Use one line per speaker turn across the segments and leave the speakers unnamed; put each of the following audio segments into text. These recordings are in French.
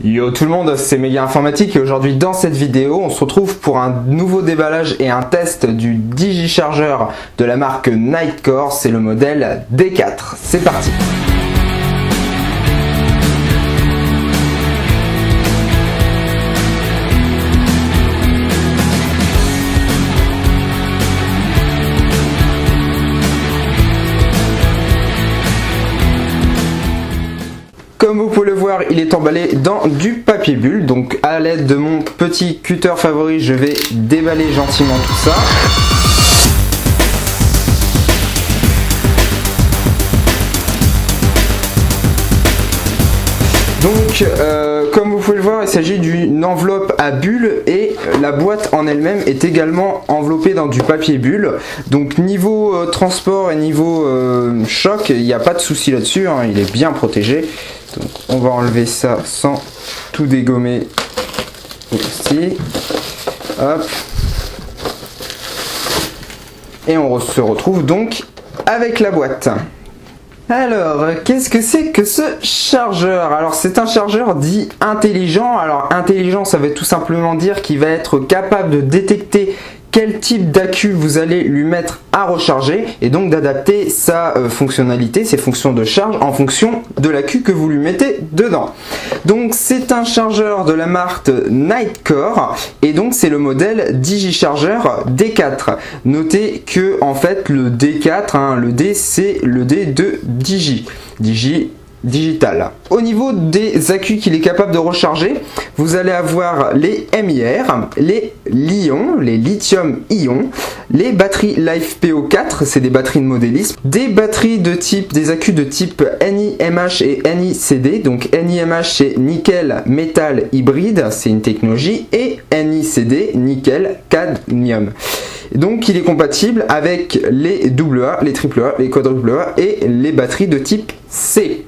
Yo tout le monde, c'est Méga Informatique et aujourd'hui dans cette vidéo on se retrouve pour un nouveau déballage et un test du DigiCharger de la marque Nitecore, c'est le modèle D4. C'est parti. Comme vous pouvez le voir, il est emballé dans du papier bulle. Donc à l'aide de mon petit cutter favori, je vais déballer gentiment tout ça. Donc comme vous pouvez le voir, il s'agit d'une enveloppe à bulles et la boîte en elle-même est également enveloppée dans du papier bulle. Donc niveau transport et niveau choc, il n'y a pas de souci là-dessus, hein, il est bien protégé. Donc on va enlever ça sans tout dégommer ici. Hop. Et on se retrouve donc avec la boîte. Alors, qu'est-ce que c'est que ce chargeur? Alors, c'est un chargeur dit intelligent. Alors, intelligent, ça veut tout simplement dire qu'il va être capable de détecter quel type d'accu vous allez lui mettre à recharger et donc d'adapter sa fonctionnalité, ses fonctions de charge en fonction de l'accu que vous lui mettez dedans. Donc c'est un chargeur de la marque Nitecore et donc c'est le modèle DigiCharger D4. Notez que en fait le D4, hein, le D c'est le D de digital. Au niveau des accus qu'il est capable de recharger, vous allez avoir les MIR, les Li-ion, les lithium-ion, les batteries LiFePO4, c'est des batteries de modélisme, des batteries de type, des accus de type NiMH et NiCd. Donc NiMH c'est nickel métal hybride, c'est une technologie, et NiCd nickel cadmium. Donc il est compatible avec les AA, les AAA, les quadruple A et les batteries de type C.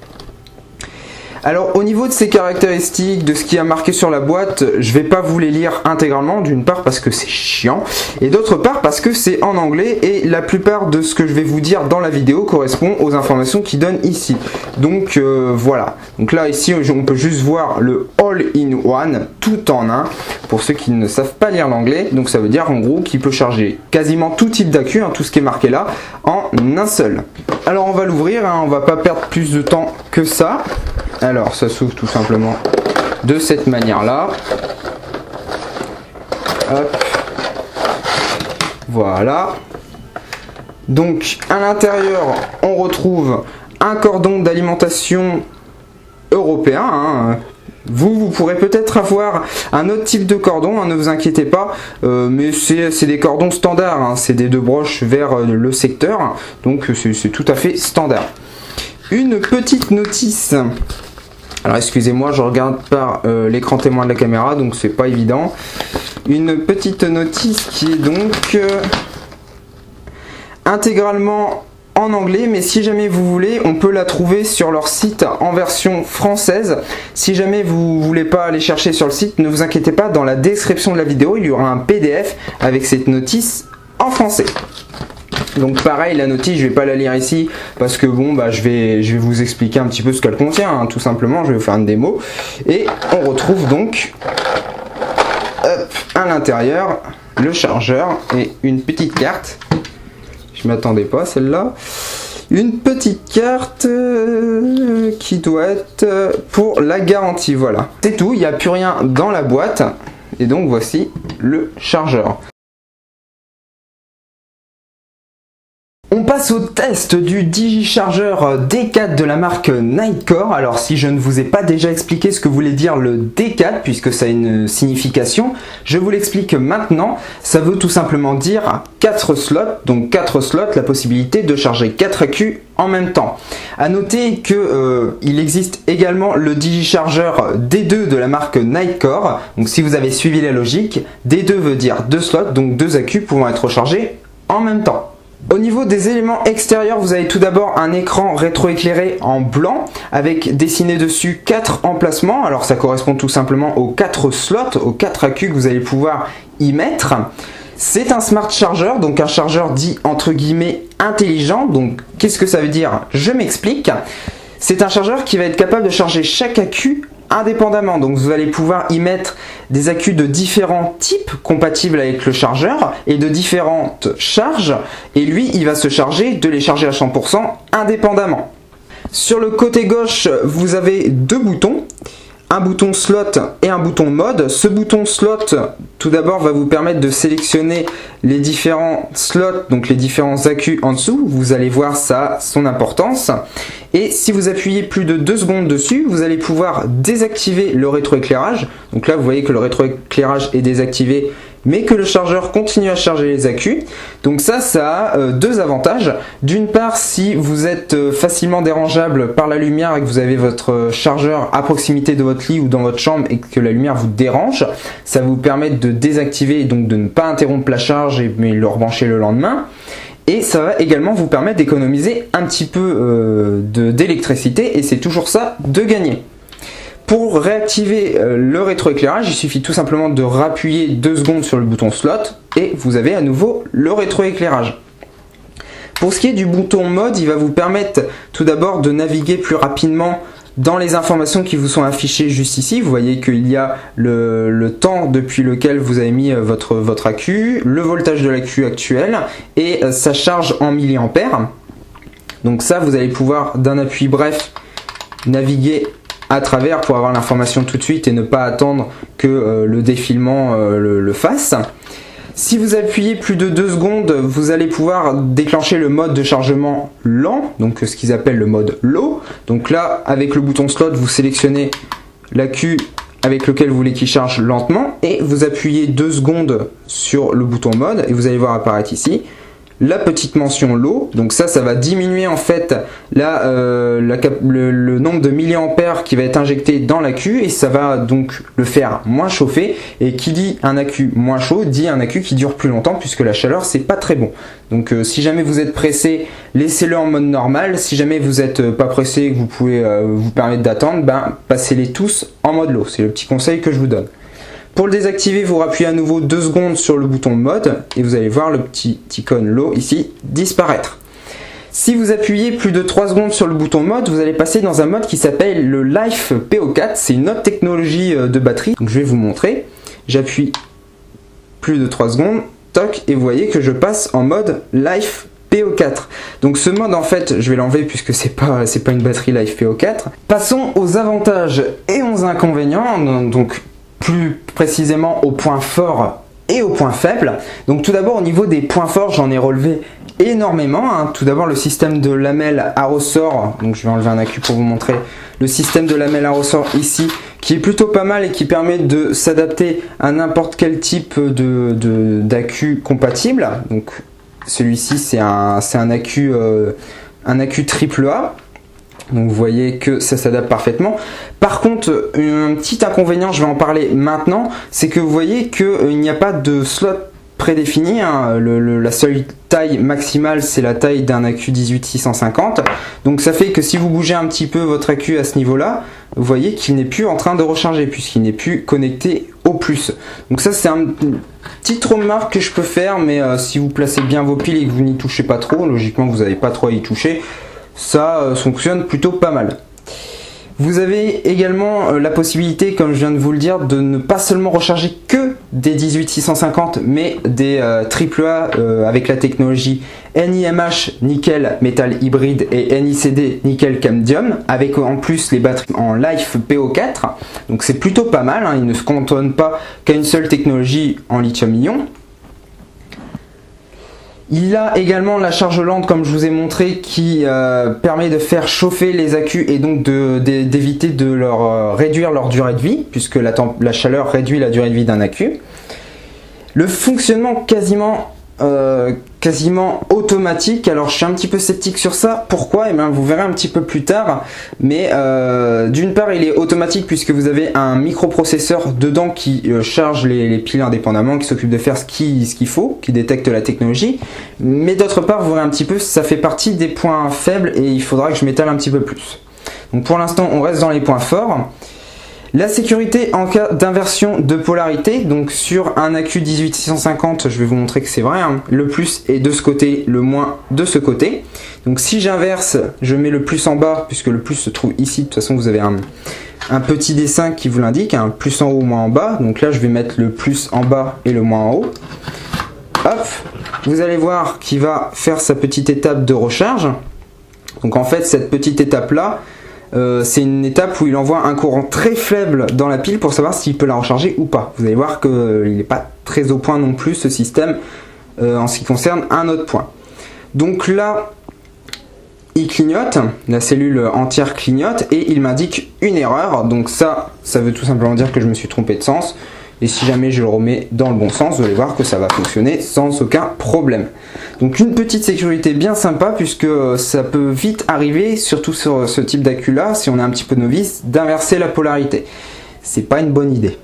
Alors au niveau de ces caractéristiques, de ce qui est marqué sur la boîte, je vais pas vous les lire intégralement, d'une part parce que c'est chiant, et d'autre part parce que c'est en anglais, et la plupart de ce que je vais vous dire dans la vidéo correspond aux informations qu'ils donnent ici. Donc voilà, donc là ici on peut juste voir le all-in-one, tout en un, pour ceux qui ne savent pas lire l'anglais. Donc ça veut dire en gros qu'il peut charger quasiment tout type d'accu, hein, tout ce qui est marqué là, en un seul. Alors on va l'ouvrir, hein, on va pas perdre plus de temps que ça. Alors ça s'ouvre tout simplement de cette manière là. Hop. Voilà. Donc à l'intérieur on retrouve un cordon d'alimentation européen, hein. Vous pourrez peut-être avoir un autre type de cordon, hein, ne vous inquiétez pas, mais c'est des cordons standards, hein, c'est des 2 broches vers le secteur, donc c'est tout à fait standard. Une petite notice. Alors excusez-moi, je regarde par l'écran témoin de la caméra, donc c'est pas évident. Une petite notice qui est donc intégralement en anglais, mais si jamais vous voulez, on peut la trouver sur leur site en version française. Si jamais vous voulez pas aller chercher sur le site, ne vous inquiétez pas, dans la description de la vidéo, il y aura un PDF avec cette notice en français. Donc pareil, la notice, je vais pas la lire ici parce que bon bah je vais vous expliquer un petit peu ce qu'elle contient, hein, tout simplement, je vais vous faire une démo. Et on retrouve donc hop, à l'intérieur le chargeur et une petite carte. Je m'attendais pas à celle-là. Une petite carte qui doit être pour la garantie, voilà. C'est tout, il n'y a plus rien dans la boîte. Et donc voici le chargeur. On passe au test du DigiCharger D4 de la marque Nitecore. Alors si je ne vous ai pas déjà expliqué ce que voulait dire le D4, puisque ça a une signification, je vous l'explique maintenant. Ça veut tout simplement dire 4 slots, donc 4 slots, la possibilité de charger 4 accus en même temps. A noter que il existe également le DigiCharger D2 de la marque Nitecore. Donc si vous avez suivi la logique, D2 veut dire 2 slots, donc 2 accus pouvant être rechargés en même temps. Au niveau des éléments extérieurs, vous avez tout d'abord un écran rétroéclairé en blanc avec dessiné dessus 4 emplacements. Alors ça correspond tout simplement aux 4 slots, aux 4 accus que vous allez pouvoir y mettre. C'est un smart charger, donc un chargeur dit entre guillemets intelligent. Donc qu'est-ce que ça veut dire? Je m'explique. C'est un chargeur qui va être capable de charger chaque accu indépendamment. Donc vous allez pouvoir y mettre des accus de différents types compatibles avec le chargeur et de différentes charges. Et lui, il va se charger de les charger à 100% indépendamment. Sur le côté gauche, vous avez deux boutons. Un bouton slot et un bouton mode. Ce bouton slot, tout d'abord, va vous permettre de sélectionner les différents slots, donc les différents accus en dessous. Vous allez voir, ça a son importance. Et si vous appuyez plus de 2 secondes dessus, vous allez pouvoir désactiver le rétroéclairage. Donc là, vous voyez que le rétroéclairage est désactivé, mais que le chargeur continue à charger les accus. Donc ça a deux avantages. D'une part, si vous êtes facilement dérangeable par la lumière et que vous avez votre chargeur à proximité de votre lit ou dans votre chambre et que la lumière vous dérange, ça va vous permettre de désactiver et donc de ne pas interrompre la charge mais le rebrancher le lendemain. Et ça va également vous permettre d'économiser un petit peu d'électricité, et c'est toujours ça de gagner. Pour réactiver le rétroéclairage, il suffit tout simplement de rappuyer 2 secondes sur le bouton slot et vous avez à nouveau le rétroéclairage. Pour ce qui est du bouton mode, il va vous permettre tout d'abord de naviguer plus rapidement dans les informations qui vous sont affichées juste ici. Vous voyez qu'il y a le temps depuis lequel vous avez mis votre accu, le voltage de l'accu actuel et sa charge en milliampères. Donc ça, vous allez pouvoir d'un appui bref naviguer à travers pour avoir l'information tout de suite et ne pas attendre que le défilement le fasse. Si vous appuyez plus de 2 secondes, vous allez pouvoir déclencher le mode de chargement lent, donc ce qu'ils appellent le mode low. Donc là, avec le bouton slot, vous sélectionnez l'accu avec lequel vous voulez qu'il charge lentement et vous appuyez 2 secondes sur le bouton mode et vous allez voir apparaître ici la petite mention low. Donc ça va diminuer en fait le nombre de milliampères qui va être injecté dans l'accu et ça va donc le faire moins chauffer. Et qui dit un accu moins chaud dit un accu qui dure plus longtemps puisque la chaleur c'est pas très bon. Donc si jamais vous êtes pressé, laissez-le en mode normal. Si jamais vous n'êtes pas pressé et que vous pouvez vous permettre d'attendre, passez-les tous en mode low. C'est le petit conseil que je vous donne. Pour le désactiver, vous rappuyez à nouveau 2 secondes sur le bouton mode et vous allez voir le petit icône low ici disparaître. Si vous appuyez plus de 3 secondes sur le bouton mode, vous allez passer dans un mode qui s'appelle le Life PO4. C'est une autre technologie de batterie. Donc je vais vous montrer. J'appuie plus de 3 secondes, toc, et vous voyez que je passe en mode Life PO4. Donc ce mode en fait, je vais l'enlever puisque c'est pas une batterie Life PO4. Passons aux avantages et aux inconvénients. Donc plus précisément aux points forts et aux points faibles. Donc tout d'abord au niveau des points forts, j'en ai relevé énormément. Tout d'abord le système de lamelles à ressort, donc je vais enlever un accu pour vous montrer le système de lamelles à ressort ici, qui est plutôt pas mal et qui permet de s'adapter à n'importe quel type d'accu compatible. Donc celui-ci c'est un accu AAA. Donc vous voyez que ça s'adapte parfaitement. Par contre, un petit inconvénient, je vais en parler maintenant, c'est que vous voyez qu'il n'y a pas de slot prédéfini. La seule taille maximale, c'est la taille d'un accu 18650. Donc ça fait que si vous bougez un petit peu votre accu à ce niveau-là, vous voyez qu'il n'est plus en train de recharger puisqu'il n'est plus connecté au plus. Donc ça, c'est une petite remarque que je peux faire, mais si vous placez bien vos piles et que vous n'y touchez pas trop, logiquement vous n'avez pas trop à y toucher, ça fonctionne plutôt pas mal. Vous avez également la possibilité, comme je viens de vous le dire, de ne pas seulement recharger que des 18650 mais des AAA avec la technologie NiMH nickel métal hybride et NiCd nickel cadmium, avec en plus les batteries en Life PO4. Donc c'est plutôt pas mal, il ne se cantonne pas qu'à une seule technologie en lithium-ion. Il a également la charge lente, comme je vous ai montré, qui permet de faire chauffer les accus et donc d'éviter de leur réduire leur durée de vie, puisque la chaleur réduit la durée de vie d'un accu. Le fonctionnement quasiment automatique. Alors je suis un petit peu sceptique sur ça. Pourquoi? Eh bien, vous verrez un petit peu plus tard. Mais d'une part, il est automatique puisque vous avez un microprocesseur dedans qui charge les piles indépendamment, qui s'occupe de faire ce qu'il faut, qui détecte la technologie. Mais d'autre part, vous verrez un petit peu, ça fait partie des points faibles et il faudra que je m'étale un petit peu plus. Donc pour l'instant, on reste dans les points forts. La sécurité en cas d'inversion de polarité, donc sur un accu 18650, je vais vous montrer que c'est vrai, le plus est de ce côté, le moins de ce côté. Donc si j'inverse, je mets le plus en bas, puisque le plus se trouve ici, de toute façon vous avez un petit dessin qui vous l'indique, un plus en haut, moins en bas. Donc là, je vais mettre le plus en bas et le moins en haut. Hop, vous allez voir qu'il va faire sa petite étape de recharge. Donc en fait, cette petite étape-là, c'est une étape où il envoie un courant très faible dans la pile pour savoir s'il peut la recharger ou pas. Vous allez voir qu'il n'est pas très au point non plus, ce système, en ce qui concerne un autre point. Donc là, il clignote, la cellule entière clignote et il m'indique une erreur. Donc ça veut tout simplement dire que je me suis trompé de sens. Et si jamais je le remets dans le bon sens, vous allez voir que ça va fonctionner sans aucun problème. Donc une petite sécurité bien sympa, puisque ça peut vite arriver, surtout sur ce type d'accu là, si on est un petit peu novice, d'inverser la polarité. C'est pas une bonne idée.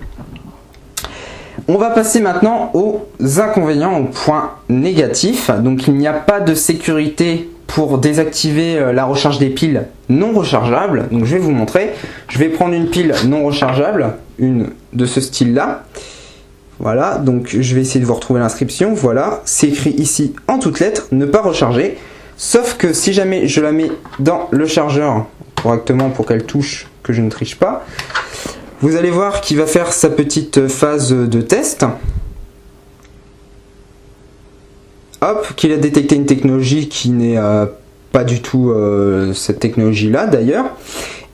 On va passer maintenant aux inconvénients, aux points négatifs. Donc il n'y a pas de sécurité pour désactiver la recharge des piles non rechargeables. Donc je vais vous montrer. Je vais prendre une pile non rechargeable, une de ce style là. Voilà, donc je vais essayer de vous retrouver l'inscription. Voilà, c'est écrit ici en toutes lettres, ne pas recharger. Sauf que si jamais je la mets dans le chargeur correctement pour qu'elle touche, que je ne triche pas, vous allez voir qu'il va faire sa petite phase de test. Hop, qu'il a détecté une technologie qui n'est pas du tout cette technologie-là d'ailleurs,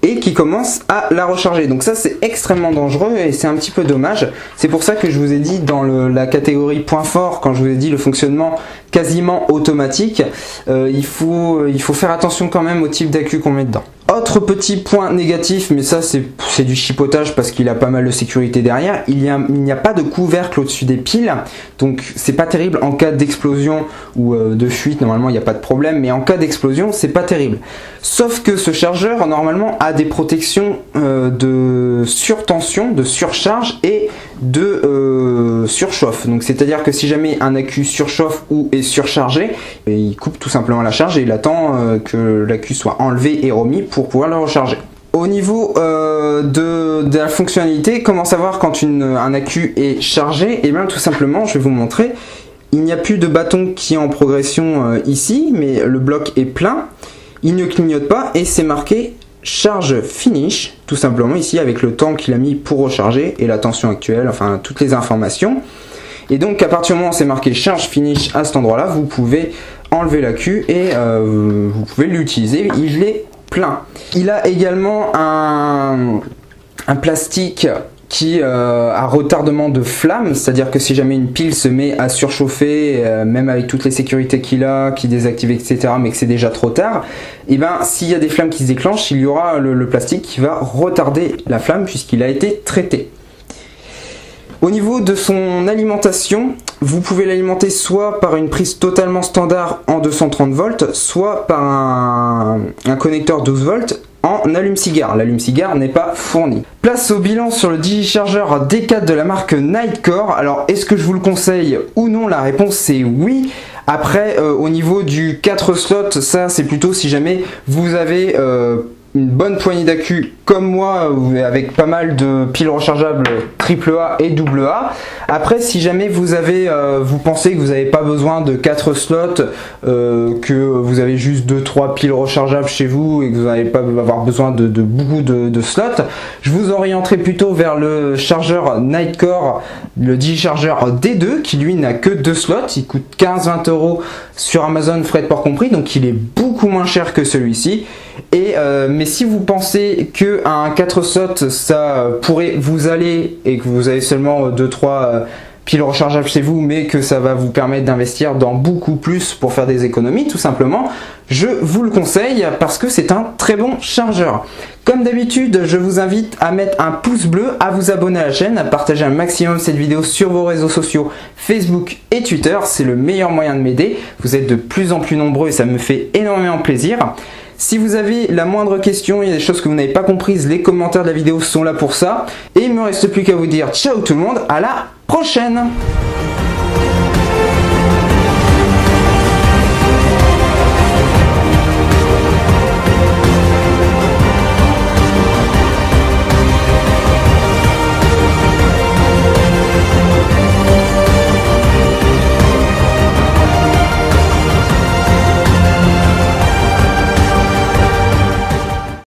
et qui commence à la recharger. Donc ça, c'est extrêmement dangereux et c'est un petit peu dommage. C'est pour ça que je vous ai dit dans la catégorie point fort, quand je vous ai dit le fonctionnement quasiment automatique, il faut faire attention quand même au type d'accu qu'on met dedans. Autre petit point négatif, mais ça c'est du chipotage parce qu'il a pas mal de sécurité derrière, il n'y a pas de couvercle au-dessus des piles, donc c'est pas terrible en cas d'explosion ou de fuite. Normalement il n'y a pas de problème, mais en cas d'explosion c'est pas terrible. Sauf que ce chargeur normalement a des protections de surtension, de surcharge et de surchauffe. Donc c'est à dire que si jamais un accu surchauffe ou est surchargé, il coupe tout simplement la charge et il attend que l'accu soit enlevé et remis pour pouvoir le recharger. Au niveau de la fonctionnalité, comment savoir quand un accu est chargé? Et bien tout simplement, je vais vous montrer. Il n'y a plus de bâton qui est en progression ici, mais le bloc est plein. Il ne clignote pas et c'est marqué charge finish, tout simplement ici avec le temps qu'il a mis pour recharger et la tension actuelle, enfin toutes les informations. Et donc à partir du moment où c'est marqué charge finish à cet endroit là, vous pouvez enlever l'accu et vous pouvez l'utiliser, il est plein. Il a également un plastique qui a retardement de flamme, c'est-à-dire que si jamais une pile se met à surchauffer, même avec toutes les sécurités qu'il a, qui désactive, etc., mais que c'est déjà trop tard, et ben s'il y a des flammes qui se déclenchent, il y aura le plastique qui va retarder la flamme puisqu'il a été traité. Au niveau de son alimentation, vous pouvez l'alimenter soit par une prise totalement standard en 230 volts, soit par un connecteur 12 volts en allume-cigare. L'allume-cigare n'est pas fourni. Place au bilan sur le digichargeur D4 de la marque Nitecore. Alors, est-ce que je vous le conseille ou non? La réponse c'est oui. Après, au niveau du 4 slots, ça c'est plutôt si jamais vous avez une bonne poignée d'accu comme moi, avec pas mal de piles rechargeables AAA et AA. Après, si jamais vous pensez que vous n'avez pas besoin de 4 slots, que vous avez juste 2-3 piles rechargeables chez vous et que vous n'allez pas avoir besoin de beaucoup de slots, je vous orienterai plutôt vers le chargeur Nitecore, le digichargeur D2, qui lui n'a que 2 slots. Il coûte 15-20 € sur Amazon, frais de port compris, donc il est beaucoup moins cher que celui-ci. Mais si vous pensez que un 4 slots ça pourrait vous aller et que vous avez seulement 2-3 piles rechargeables chez vous, mais que ça va vous permettre d'investir dans beaucoup plus pour faire des économies tout simplement, je vous le conseille parce que c'est un très bon chargeur. Comme d'habitude, je vous invite à mettre un pouce bleu, à vous abonner à la chaîne, à partager un maximum cette vidéo sur vos réseaux sociaux Facebook et Twitter, c'est le meilleur moyen de m'aider. Vous êtes de plus en plus nombreux et ça me fait énormément plaisir. Si vous avez la moindre question, il y a des choses que vous n'avez pas comprises, les commentaires de la vidéo sont là pour ça. Et il ne me reste plus qu'à vous dire ciao tout le monde, à la prochaine!